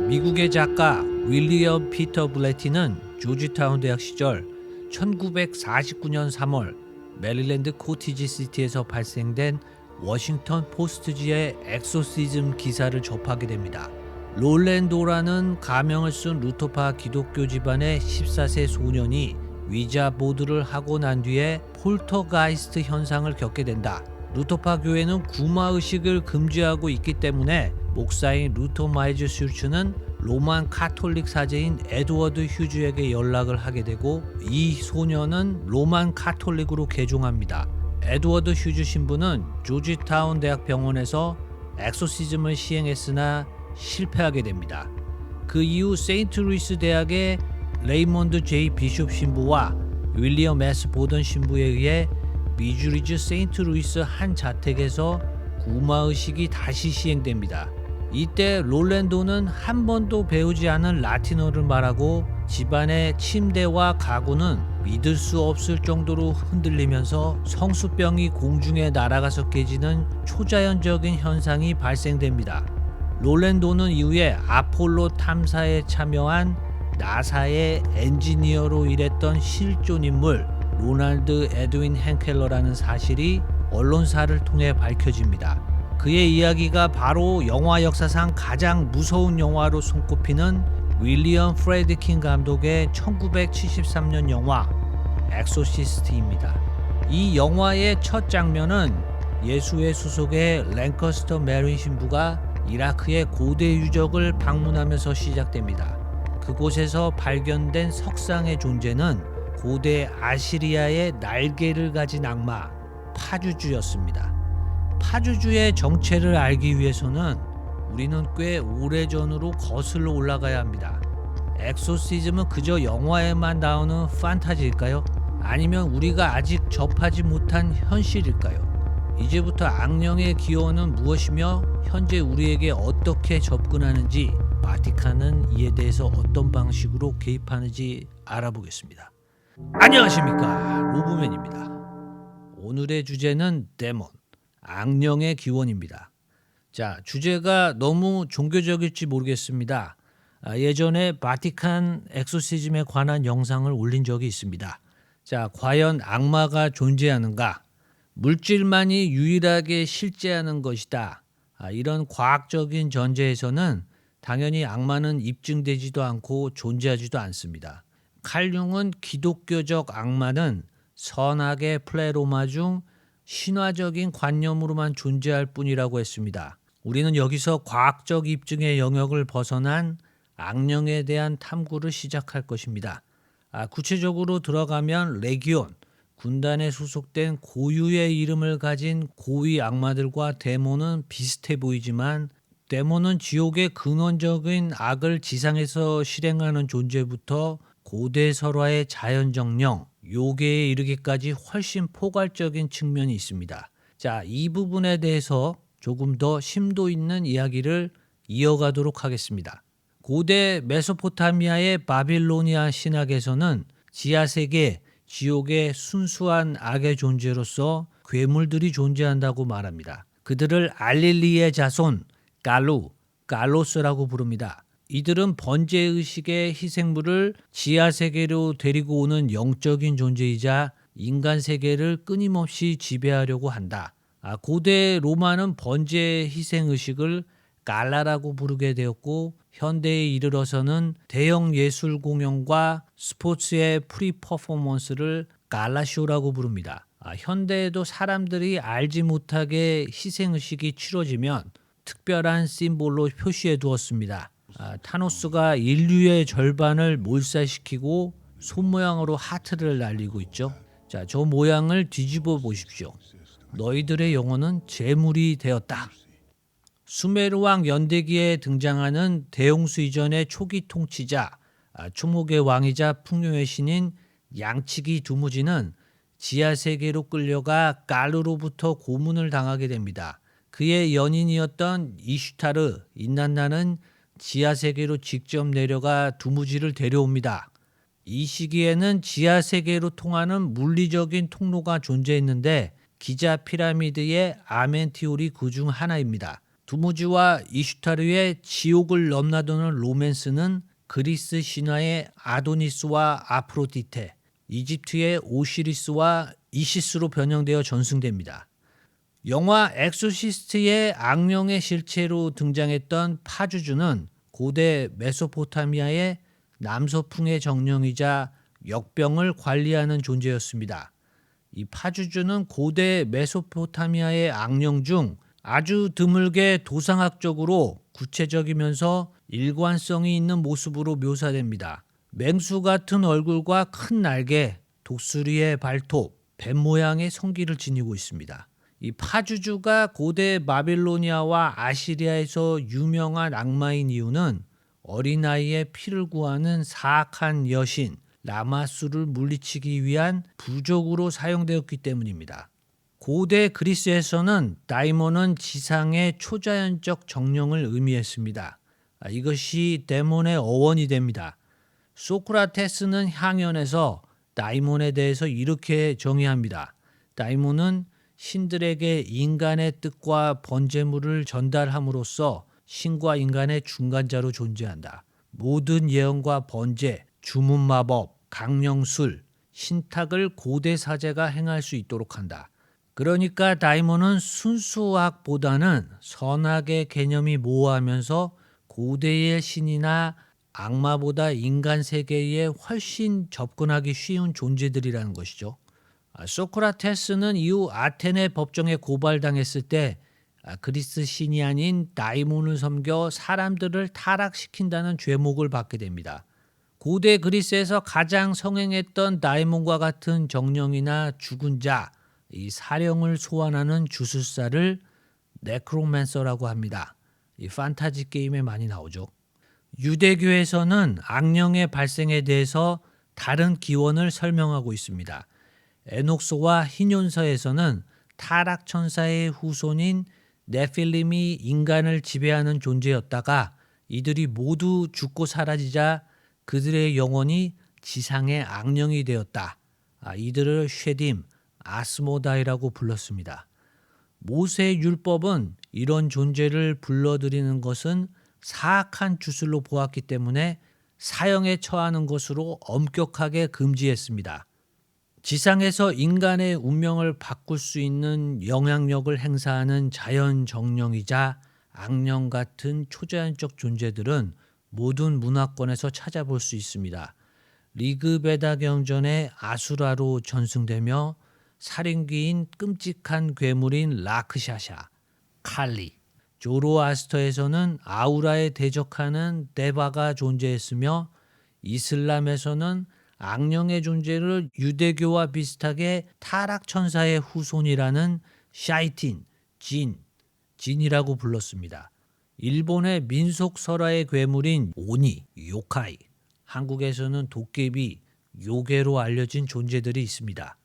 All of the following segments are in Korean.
미국의 작가 윌리엄 피터 블래티는 조지타운 대학 시절 1949년 3월 메릴랜드 코티지 시티에서 발생된 워싱턴 포스트지의 엑소시즘 기사를 접하게 됩니다. 롤랜도라는 가명을 쓴 루터파 기독교 집안의 14세 소년이 위자 보드를 하고 난 뒤에 폴터가이스트 현상을 겪게 된다. 루터파 교회는 구마의식을 금지하고 있기 때문에 목사인 루터 마일즈 슐츠는 로만 카톨릭 사제인 에드워드 휴즈에게 연락을 하게 되고 이 소년은 로만 카톨릭으로 개종합니다. 에드워드 휴즈 신부는 조지타운 대학 병원에서 엑소시즘을 시행했으나 실패하게 됩니다. 그 이후 세인트 루이스 대학의 레이먼드 제이 비숍 신부와 윌리엄 S 보던 신부에 의해 미주리주 세인트 루이스 한 자택에서 구마의식이 다시 시행됩니다. 이때 롤랜도는 한 번도 배우지 않은 라틴어를 말하고 집안의 침대와 가구는 믿을 수 없을 정도로 흔들리면서 성수병이 공중에 날아가서 깨지는 초자연적인 현상이 발생됩니다. 롤랜도는 이후에 아폴로 탐사에 참여한 나사의 엔지니어로 일했던 실존 인물 로널드 에드윈 henkeller라는 사실이 언론사를 통해 밝혀집니다. 그의 이야기가 바로 영화 역사상 가장 무서운 영화로 손꼽히는 윌리엄 프레드킨 감독의 1973년 영화 엑소시스트입니다. 이 영화의 첫 장면은 예수의 수속의 랭커스터 메리 신부가 이라크의 고대 유적을 방문하면서 시작됩니다. 그곳에서 발견된 석상의 존재는 고대 아시리아의 날개를 가진 악마 파주주였습니다. 파주주의 정체를 알기 위해서는 우리는 꽤 오래전으로 거슬러 올라가야 합니다. 엑소시즘은 그저 영화에만 나오는 판타지일까요? 아니면 우리가 아직 접하지 못한 현실일까요? 이제부터 악령의 기원은 무엇이며 현재 우리에게 어떻게 접근하는지 바티칸은 이에 대해서 어떤 방식으로 개입하는지 알아보겠습니다. 안녕하십니까, 로브맨입니다. 오늘의 주제는 데몬, 악령의 기원입니다. 자, 주제가 너무 종교적일지 모르겠습니다. 예전에 바티칸 엑소시즘에 관한 영상을 올린 적이 있습니다. 자, 과연 악마가 존재하는가? 물질만이 유일하게 실제하는 것이다. 이런 과학적인 전제에서는 당연히 악마는 입증되지도 않고 존재하지도 않습니다. 칼 융은 기독교적 악마는 선악의 플레로마 중 신화적인 관념으로만 존재할 뿐이라고 했습니다. 우리는 여기서 과학적 입증의 영역을 벗어난 악령에 대한 탐구를 시작할 것입니다. 구체적으로 들어가면 레기온, 군단에 소속된 고유의 이름을 가진 고위 악마들과 데몬은 비슷해 보이지만 데몬은 지옥의 근원적인 악을 지상에서 실행하는 존재부터 고대 설화의 자연적 영, 요괴에 이르기까지 훨씬 포괄적인 측면이 있습니다. 자, 이 부분에 대해서 조금 더 심도 있는 이야기를 이어가도록 하겠습니다. 고대 메소포타미아의 바빌로니아 신학에서는 지하세계, 지옥의 순수한 악의 존재로서 괴물들이 존재한다고 말합니다. 그들을 알릴리의 자손, 갈로스라고 부릅니다. 이들은 번제의식의 희생물을 지하세계로 데리고 오는 영적인 존재이자 인간 세계를 끊임없이 지배하려고 한다. 고대 로마는 번제 희생의식을 갈라라고 부르게 되었고 현대에 이르러서는 대형 예술 공연과 스포츠의 프리 퍼포먼스를 갈라쇼라고 부릅니다. 현대에도 사람들이 알지 못하게 희생의식이 치러지면 특별한 심볼로 표시해 두었습니다. 타노스가 인류의 절반을 몰살시키고 손 모양으로 하트를 날리고 있죠. 자, 저 모양을 뒤집어 보십시오. 너희들의 영혼은 재물이 되었다. 수메르왕 연대기에 등장하는 대홍수 이전의 초기 통치자, 초목의 왕이자 풍요의 신인 양치기 두무지는 지하세계로 끌려가 갈루로부터 고문을 당하게 됩니다. 그의 연인이었던 이슈타르, 인난나는 지하세계로 직접 내려가 두무지를 데려옵니다. 이 시기에는 지하세계로 통하는 물리적인 통로가 존재했는데 기자 피라미드의 아멘티올이 그 중 하나입니다. 두무지와 이슈타르의 지옥을 넘나드는 로맨스는 그리스 신화의 아도니스와 아프로디테, 이집트의 오시리스와 이시스로 변형되어 전승됩니다. 영화 엑소시스트의 악령의 실체로 등장했던 파주주는 고대 메소포타미아의 남서풍의 정령이자 역병을 관리하는 존재였습니다. 이 파주주는 고대 메소포타미아의 악령 중 아주 드물게 도상학적으로 구체적이면서 일관성이 있는 모습으로 묘사됩니다. 맹수 같은 얼굴과 큰 날개, 독수리의 발톱, 뱀 모양의 성기를 지니고 있습니다. 이 파주주가 고대 바빌로니아와 아시리아에서 유명한 악마인 이유는 어린아이의 피를 구하는 사악한 여신 라마수를 물리치기 위한 부적으로 사용되었기 때문입니다. 고대 그리스에서는 다이몬은 지상의 초자연적 정령을 의미했습니다. 이것이 데몬의 어원이 됩니다. 소크라테스는 향연에서 다이몬에 대해서 이렇게 정의합니다. 다이몬은 신들에게 인간의 뜻과 번제물을 전달함으로써 신과 인간의 중간자로 존재한다. 모든 예언과 번제, 주문 마법, 강령술, 신탁을 고대 사제가 행할 수 있도록 한다. 그러니까 다이몬은 순수학보다는 선악의 개념이 모호하면서 고대의 신이나 악마보다 인간 세계에 훨씬 접근하기 쉬운 존재들이라는 것이죠. 소크라테스는 이후 아테네 법정에 고발당했을 때 그리스 신이 아닌 다이몬을 섬겨 사람들을 타락시킨다는 죄목을 받게 됩니다. 고대 그리스에서 가장 성행했던 다이몬과 같은 정령이나 죽은 자, 이 사령을 소환하는 주술사를 네크로맨서라고 합니다. 이 판타지 게임에 많이 나오죠. 유대교에서는 악령의 발생에 대해서 다른 기원을 설명하고 있습니다. 에녹서와 희뇽서에서는 타락천사의 후손인 네필림이 인간을 지배하는 존재였다가 이들이 모두 죽고 사라지자 그들의 영혼이 지상의 악령이 되었다. 이들을 쉐딤, 아스모다이라고 불렀습니다. 모세의 율법은 이런 존재를 불러들이는 것은 사악한 주술로 보았기 때문에 사형에 처하는 것으로 엄격하게 금지했습니다. 지상에서 인간의 운명을 바꿀 수 있는 영향력을 행사하는 자연 정령이자 악령 같은 초자연적 존재들은 모든 문화권에서 찾아볼 수 있습니다. 리그베다 경전의 아수라로 전승되며 살인귀인 끔찍한 괴물인 라크샤샤, 칼리, 조로아스터에서는 아우라에 대적하는 데바가 존재했으며 이슬람에서는 악령의 존재를 유대교와 비슷하게 타락천사의 후손이라는 샤이틴, 진이라고 불렀습니다. 일본의 민속 설화의 괴물인 오니, 요카이, 한국에서는 도깨비, 요괴로 알려진 존재들이 있습니다.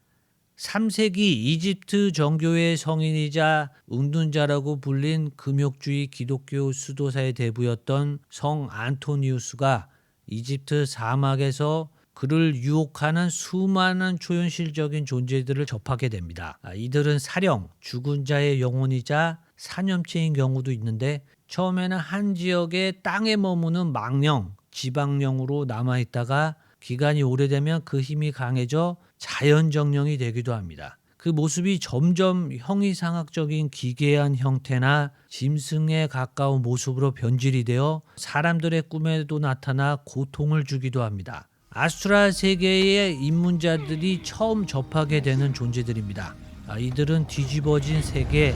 3세기 이집트 정교의 성인이자 응둔자라고 불린 금욕주의 기독교 수도사의 대부였던 성 안토니우스가 이집트 사막에서 그를 유혹하는 수많은 초현실적인 존재들을 접하게 됩니다. 이들은 사령, 죽은 자의 영혼이자 사념체인 경우도 있는데 처음에는 한 지역의 땅에 머무는 망령, 지방령으로 남아있다가 기간이 오래되면 그 힘이 강해져 자연정령이 되기도 합니다. 그 모습이 점점 형이상학적인 기괴한 형태나 짐승에 가까운 모습으로 변질이 되어 사람들의 꿈에도 나타나 고통을 주기도 합니다. 아스트랄 세계의 입문자들이 처음 접하게 되는 존재들입니다. 이들은 뒤집어진 세계,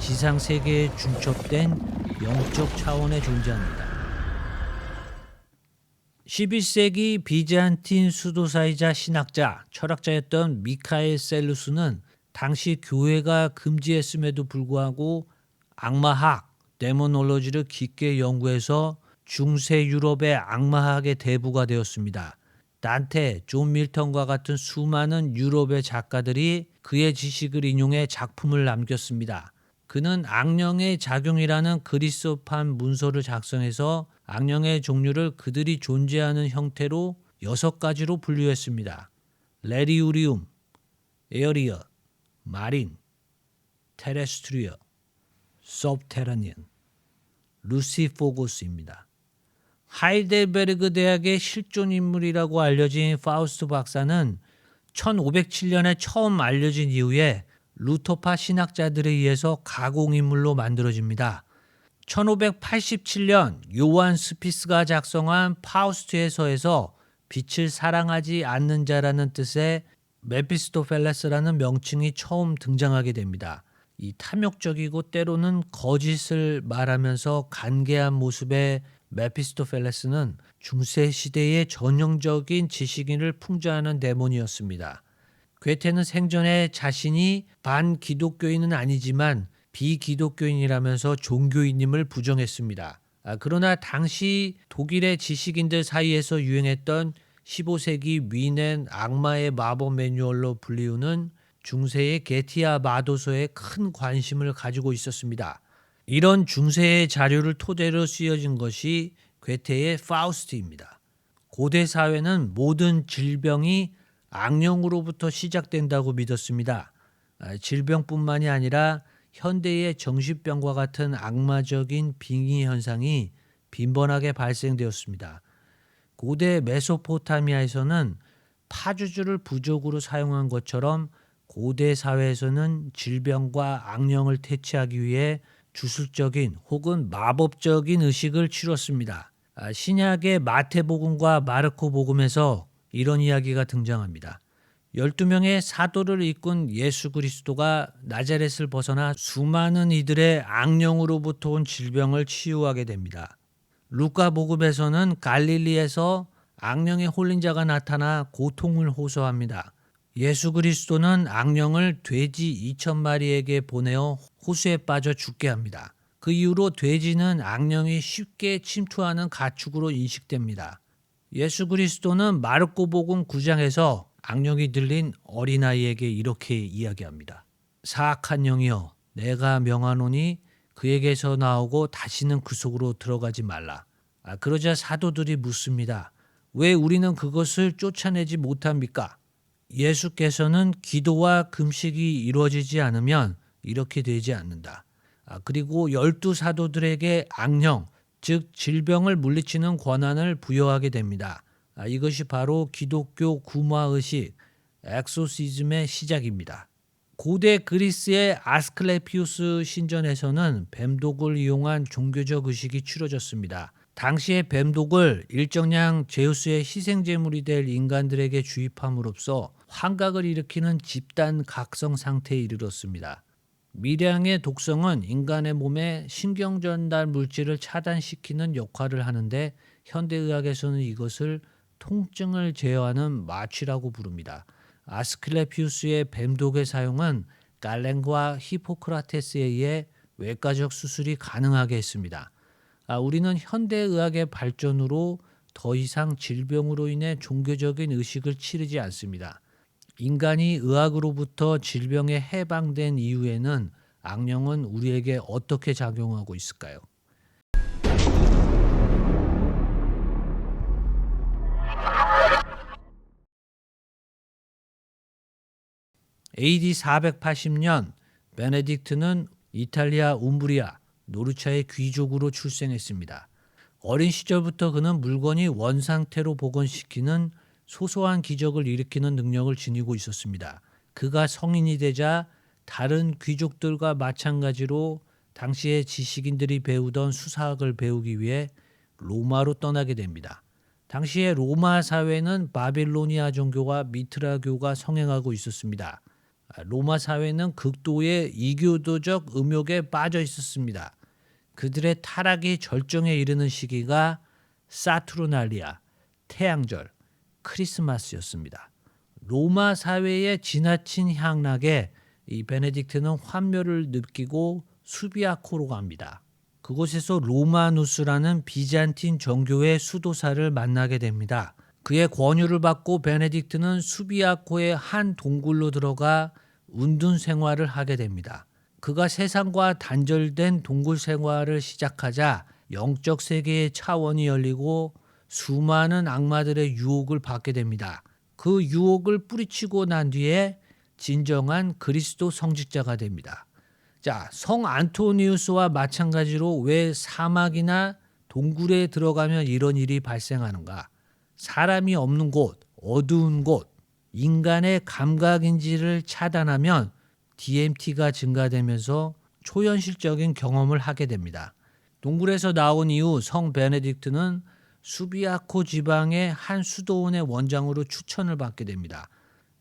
지상 세계에 중첩된 영적 차원에 존재합니다. 11세기 비잔틴 수도사이자 신학자, 철학자였던 미카엘 셀루스는 당시 교회가 금지했음에도 불구하고 악마학, 데모놀로지를 깊게 연구해서 중세 유럽의 악마학의 대부가 되었습니다. 단테, 존 밀턴과 같은 수많은 유럽의 작가들이 그의 지식을 인용해 작품을 남겼습니다. 그는 악령의 작용이라는 그리스어판 문서를 작성해서 악령의 종류를 그들이 존재하는 형태로 6가지로 분류했습니다. 레리우리움, 에어리어, 마린, 테레스트리어, 서브테라니언. 루시포고스입니다. 하이델베르그 대학의 실존 인물이라고 알려진 파우스트 박사는 1507년에 처음 알려진 이후에 루터파 신학자들에 의해서 가공인물로 만들어집니다. 1587년 요한 스피스가 작성한 파우스트에서에서 빛을 사랑하지 않는 자라는 뜻의 메피스토펠레스라는 명칭이 처음 등장하게 됩니다. 이 탐욕적이고 때로는 거짓을 말하면서 간계한 모습의 메피스토펠레스는 중세 시대의 전형적인 지식인을 풍자하는 데몬이었습니다. 괴테는 생전에 자신이 반기독교인은 아니지만 비기독교인이라면서 종교인임을 부정했습니다. 그러나 당시 독일의 지식인들 사이에서 유행했던 15세기 위넨 악마의 마법 매뉴얼로 불리우는 중세의 게티아 마도서에 큰 관심을 가지고 있었습니다. 이런 중세의 자료를 토대로 쓰여진 것이 괴테의 파우스트입니다. 고대 사회는 모든 질병이 악령으로부터 시작된다고 믿었습니다. 질병뿐만이 아니라 현대의 정신병과 같은 악마적인 빙의 현상이 빈번하게 발생되었습니다. 고대 메소포타미아에서는 파주주를 부적으로 사용한 것처럼 고대 사회에서는 질병과 악령을 퇴치하기 위해 주술적인 혹은 마법적인 의식을 치렀습니다. 신약의 마태복음과 마르코 복음에서 이런 이야기가 등장합니다. 12명의 사도를 이끈 예수 그리스도가 나자렛을 벗어나 수많은 이들의 악령으로부터 온 질병을 치유하게 됩니다. 루카 복음에서는 갈릴리에서 악령에 홀린 자가 나타나 고통을 호소합니다. 예수 그리스도는 악령을 돼지 2,000마리에게 보내어 호수에 빠져 죽게 합니다. 그 이후로 돼지는 악령이 쉽게 침투하는 가축으로 인식됩니다. 예수 그리스도는 마르코 복음 9장에서 악령이 들린 어린아이에게 이렇게 이야기합니다. 사악한 영이여 내가 명하노니 그에게서 나오고 다시는 그 속으로 들어가지 말라. 그러자 사도들이 묻습니다. 왜 우리는 그것을 쫓아내지 못합니까? 예수께서는 기도와 금식이 이루어지지 않으면 이렇게 되지 않는다. 그리고 12 사도들에게 악령, 즉 질병을 물리치는 권한을 부여하게 됩니다. 이것이 바로 기독교 구마의식, 엑소시즘의 시작입니다. 고대 그리스의 아스클레피우스 신전에서는 뱀독을 이용한 종교적 의식이 치러졌습니다. 당시의 뱀독을 일정량 제우스의 희생제물이 될 인간들에게 주입함으로써 환각을 일으키는 집단 각성 상태에 이르렀습니다. 미량의 독성은 인간의 몸에 신경전달 물질을 차단시키는 역할을 하는데 현대의학에서는 이것을 통증을 제어하는 마취라고 부릅니다. 아스클레피우스의 뱀독의 사용은 갈렌과 히포크라테스에 의해 외과적 수술이 가능하게 했습니다. 우리는 현대의학의 발전으로 더 이상 질병으로 인해 종교적인 의식을 치르지 않습니다. 인간이 의학으로부터 질병에 해방된 이후에는 악령은 우리에게 어떻게 작용하고 있을까요? AD 480년 베네딕트는 이탈리아 움브리아 노르차의 귀족으로 출생했습니다. 어린 시절부터 그는 물건이 원상태로 복원시키는 소소한 기적을 일으키는 능력을 지니고 있었습니다. 그가 성인이 되자 다른 귀족들과 마찬가지로 당시의 지식인들이 배우던 수사학을 배우기 위해 로마로 떠나게 됩니다. 당시의 로마 사회는 바빌로니아 종교와 미트라교가 성행하고 있었습니다. 로마 사회는 극도의 이교도적 음욕에 빠져 있었습니다. 그들의 타락이 절정에 이르는 시기가 사투르날리아, 태양절, 크리스마스였습니다. 로마 사회의 지나친 향락에 이 베네딕트는 환멸을 느끼고 수비아코로 갑니다. 그곳에서 로마누스라는 비잔틴 정교회 수도사를 만나게 됩니다. 그의 권유를 받고 베네딕트는 수비아코의 한 동굴로 들어가 운둔 생활을 하게 됩니다. 그가 세상과 단절된 동굴 생활을 시작하자 영적 세계의 차원이 열리고 수많은 악마들의 유혹을 받게 됩니다. 그 유혹을 뿌리치고 난 뒤에 진정한 그리스도 성직자가 됩니다. 자, 성 안토니우스와 마찬가지로 왜 사막이나 동굴에 들어가면 이런 일이 발생하는가? 사람이 없는 곳, 어두운 곳, 인간의 감각인지를 차단하면 DMT가 증가되면서 초현실적인 경험을 하게 됩니다. 동굴에서 나온 이후 성 베네딕트는 수비아코 지방의 한 수도원의 원장으로 추천을 받게 됩니다.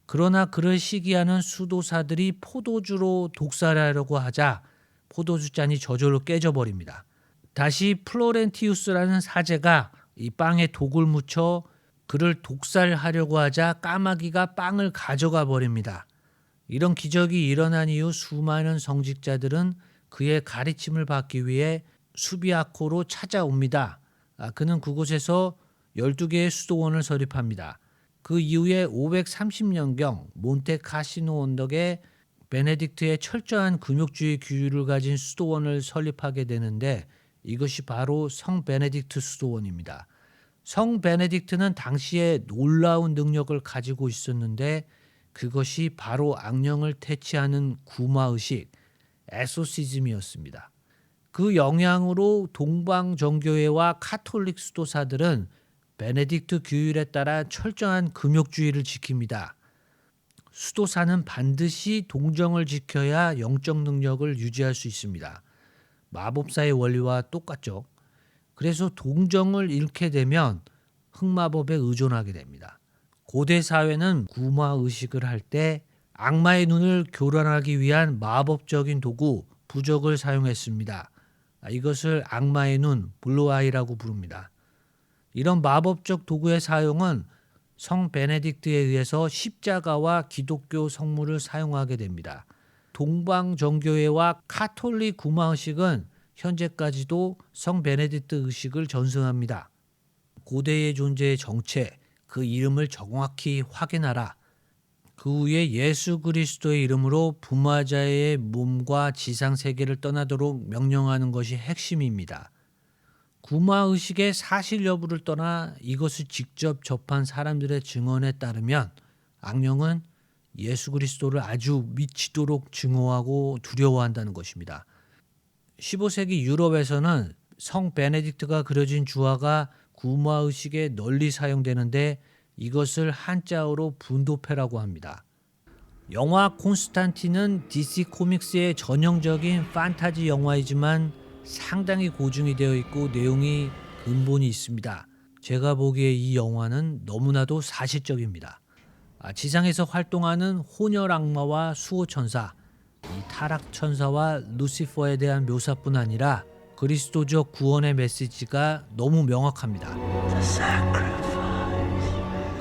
그러나 그를 시기하는 수도사들이 포도주로 독살하려고 하자 포도주 잔이 저절로 깨져버립니다. 다시 플로렌티우스라는 사제가 이 빵에 독을 묻혀 그를 독살하려고 하자 까마귀가 빵을 가져가 버립니다. 이런 기적이 일어난 이후 수많은 성직자들은 그의 가르침을 받기 위해 수비아코로 찾아옵니다. 그는 그곳에서 12개의 수도원을 설립합니다. 그 이후에 530년경 몬테카시노 언덕에 베네딕트의 철저한 금욕주의 규율을 가진 수도원을 설립하게 되는데 이것이 바로 성 베네딕트 수도원입니다. 성 베네딕트는 당시에 놀라운 능력을 가지고 있었는데 그것이 바로 악령을 퇴치하는 구마의식, 엑소시즘이었습니다. 그 영향으로 동방정교회와 카톨릭 수도사들은 베네딕트 규율에 따라 철저한 금욕주의를 지킵니다. 수도사는 반드시 동정을 지켜야 영적 능력을 유지할 수 있습니다. 마법사의 원리와 똑같죠. 그래서 동정을 잃게 되면 흑마법에 의존하게 됩니다. 고대 사회는 구마의식을 할 때 악마의 눈을 교란하기 위한 마법적인 도구, 부적을 사용했습니다. 이것을 악마의 눈, 블루아이라고 부릅니다. 이런 마법적 도구의 사용은 성 베네딕트에 의해서 십자가와 기독교 성물을 사용하게 됩니다. 동방정교회와 카톨릭 구마의식은 현재까지도 성 베네딕트 의식을 전승합니다. 고대의 존재의 정체, 그 이름을 정확히 확인하라. 그 후에 예수 그리스도의 이름으로 부마자의 몸과 지상 세계를 떠나도록 명령하는 것이 핵심입니다. 구마의식의 사실 여부를 떠나 이것을 직접 접한 사람들의 증언에 따르면 악령은 예수 그리스도를 아주 미치도록 증오하고 두려워한다는 것입니다. 15세기 유럽에서는 성 베네딕트가 그려진 주화가 구마의식에 널리 사용되는데 이것을 한자어로 분도패라고 합니다. 영화 콘스탄틴은 DC 코믹스의 전형적인 판타지 영화이지만 상당히 고증이 되어 있고 내용이 근본이 있습니다. 제가 보기에 이 영화는 너무나도 사실적입니다. 지상에서 활동하는 혼혈 악마와 수호천사, 이 타락천사와 루시퍼에 대한 묘사뿐 아니라 그리스도적 구원의 메시지가 너무 명확합니다.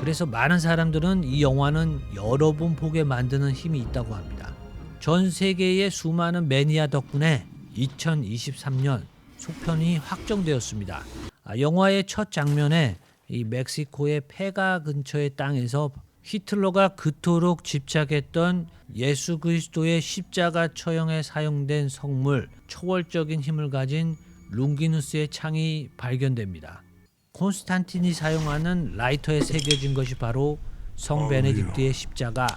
그래서 많은 사람들은 이 영화는 여러 번 보게 만드는 힘이 있다고 합니다. 전 세계의 수많은 매니아 덕분에 2023년 속편이 확정되었습니다. 영화의 첫 장면에 이 멕시코의 페가 근처의 땅에서 히틀러가 그토록 집착했던 예수 그리스도의 십자가 처형에 사용된 성물, 초월적인 힘을 가진 롱기누스의 창이 발견됩니다. 콘스탄틴이 사용하는 라이터에 새겨진 것이 바로 성 베네딕트의 십자가,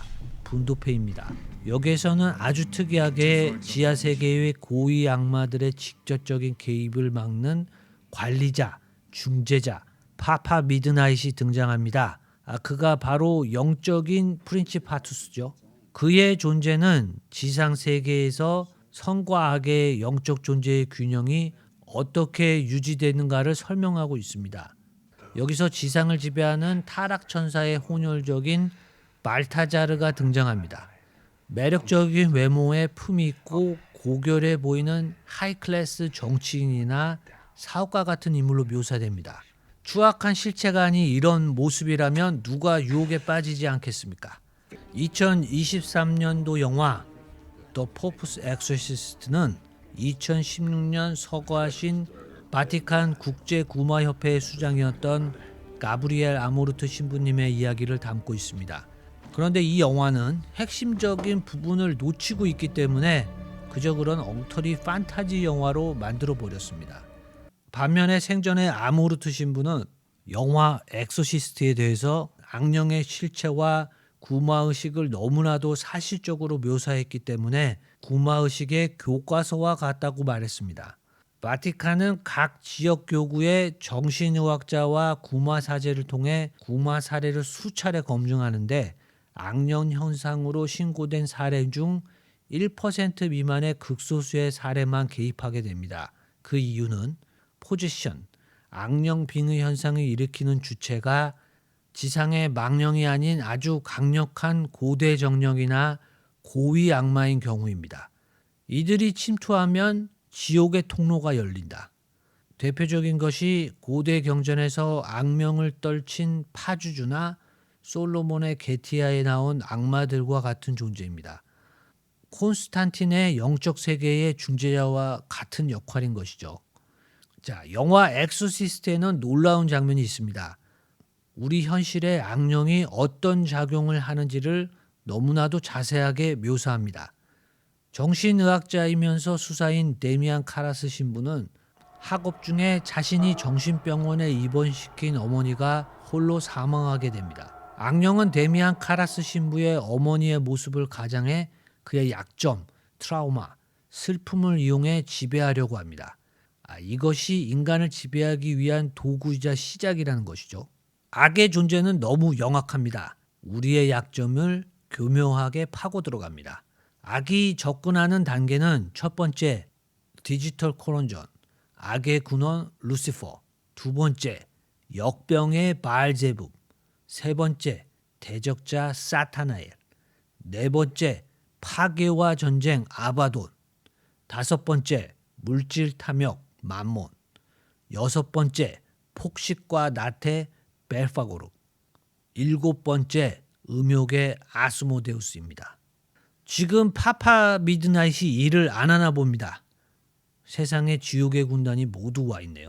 분도패입니다. 여기에서는 아주 특이하게 지하 세계의 고위 악마들의 직접적인 개입을 막는 관리자, 중재자, 파파 미드나잇이 등장합니다. 그가 바로 영적인 프린치파투스죠. 그의 존재는 지상 세계에서 선과 악의 영적 존재의 균형이 어떻게 유지되는가를 설명하고 있습니다. 여기서 지상을 지배하는 타락천사의 혼혈적인 발타자르가 등장합니다. 매력적인 외모에 품이 있고 고결해 보이는 하이클래스 정치인이나 사업가 같은 인물로 묘사됩니다. 추악한 실체가 아닌 이런 모습이라면 누가 유혹에 빠지지 않겠습니까? 2023년도 영화 The Pope's Exorcist는 2016년 서거하신 바티칸 국제구마협회의 수장이었던 가브리엘 아모르트 신부님의 이야기를 담고 있습니다. 그런데 이 영화는 핵심적인 부분을 놓치고 있기 때문에 그저 그런 엉터리 판타지 영화로 만들어 버렸습니다. 반면에 생전에 아모르트 신부는 영화 엑소시스트에 대해서 악령의 실체와 구마의식을 너무나도 사실적으로 묘사했기 때문에 구마의식의 교과서와 같다고 말했습니다. 바티칸은 각 지역 교구의 정신의학자와 구마 사제를 통해 구마 사례를 수차례 검증하는데 악령 현상으로 신고된 사례 중 1% 미만의 극소수의 사례만 개입하게 됩니다. 그 이유는 포지션, 악령 빙의 현상을 일으키는 주체가 지상의 망령이 아닌 아주 강력한 고대 정령이나 고위 악마인 경우입니다. 이들이 침투하면 지옥의 통로가 열린다. 대표적인 것이 고대 경전에서 악명을 떨친 파주주나 솔로몬의 게티아에 나온 악마들과 같은 존재입니다. 콘스탄틴의 영적 세계의 중재자와 같은 역할인 것이죠. 자, 영화 엑소시스트에는 놀라운 장면이 있습니다. 우리 현실의 악령이 어떤 작용을 하는지를 너무나도 자세하게 묘사합니다. 정신의학자이면서 수사인 데미안 카라스 신부는 학업 중에 자신이 정신병원에 입원시킨 어머니가 홀로 사망하게 됩니다. 악령은 데미안 카라스 신부의 어머니의 모습을 가장해 그의 약점, 트라우마, 슬픔을 이용해 지배하려고 합니다. 이것이 인간을 지배하기 위한 도구이자 시작이라는 것이죠. 악의 존재는 너무 영악합니다. 우리의 약점을 교묘하게 파고 들어갑니다. 악이 접근하는 단계는 첫 번째, 디지털 코론전, 악의 근원 루시퍼. 두 번째, 역병의 바알제붑. 세 번째, 대적자 사타나엘. 네 번째, 파괴와 전쟁 아바돈. 다섯 번째, 물질 탐욕 맘몬. 여섯 번째, 폭식과 나태 벨파고르. 일곱 번째, 음욕의 아스모데우스입니다. 지금 파파 미드나잇이 일을 안 하나 봅니다. 세상에 지옥의 군단이 모두 와 있네요.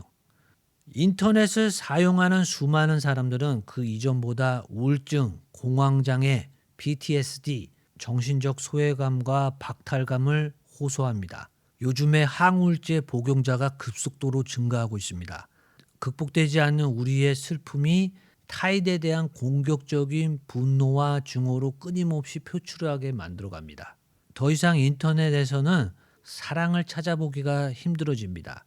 인터넷을 사용하는 수많은 사람들은 그 이전보다 우울증, 공황장애, PTSD, 정신적 소외감과 박탈감을 호소합니다. 요즘에 항우울제 복용자가 급속도로 증가하고 있습니다. 극복되지 않는 우리의 슬픔이 타인에 대한 공격적인 분노와 증오로 끊임없이 표출하게 만들어갑니다. 더 이상 인터넷에서는 사랑을 찾아보기가 힘들어집니다.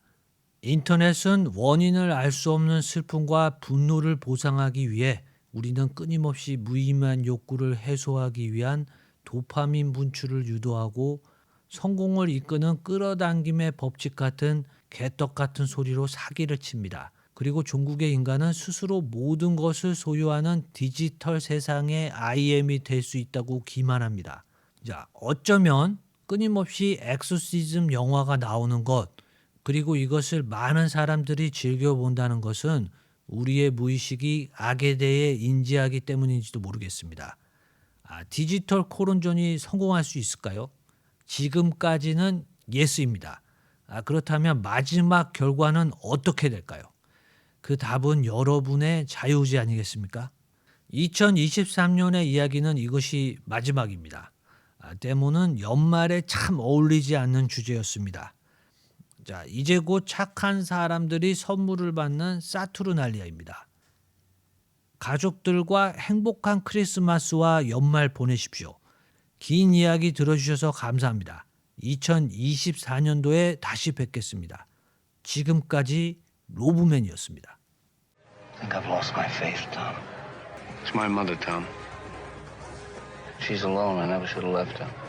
인터넷은 원인을 알 수 없는 슬픔과 분노를 보상하기 위해 우리는 끊임없이 무의미한 욕구를 해소하기 위한 도파민 분출을 유도하고 성공을 이끄는 끌어당김의 법칙 같은 개떡 같은 소리로 사기를 칩니다. 그리고 종국의 인간은 스스로 모든 것을 소유하는 디지털 세상의 IM이 될 수 있다고 기만합니다. 자, 어쩌면 끊임없이 엑소시즘 영화가 나오는 것, 그리고 이것을 많은 사람들이 즐겨본다는 것은 우리의 무의식이 악에 대해 인지하기 때문인지도 모르겠습니다. 디지털 코론전이 성공할 수 있을까요? 지금까지는 예스입니다. 그렇다면 마지막 결과는 어떻게 될까요? 그 답은 여러분의 자유의지 아니겠습니까? 2023년의 이야기는 이것이 마지막입니다. 데모는 연말에 참 어울리지 않는 주제였습니다. 자, 이제 곧 착한 사람들이 선물을 받는 사투르날리아입니다. 가족들과 행복한 크리스마스와 연말 보내십시오. 긴 이야기 들어주셔서 감사합니다. 2024년도에 다시 뵙겠습니다. 지금까지 로브맨이었습니다. I think I've lost my faith, Tom. It's my mother, Tom. She's alone. I never should have left her.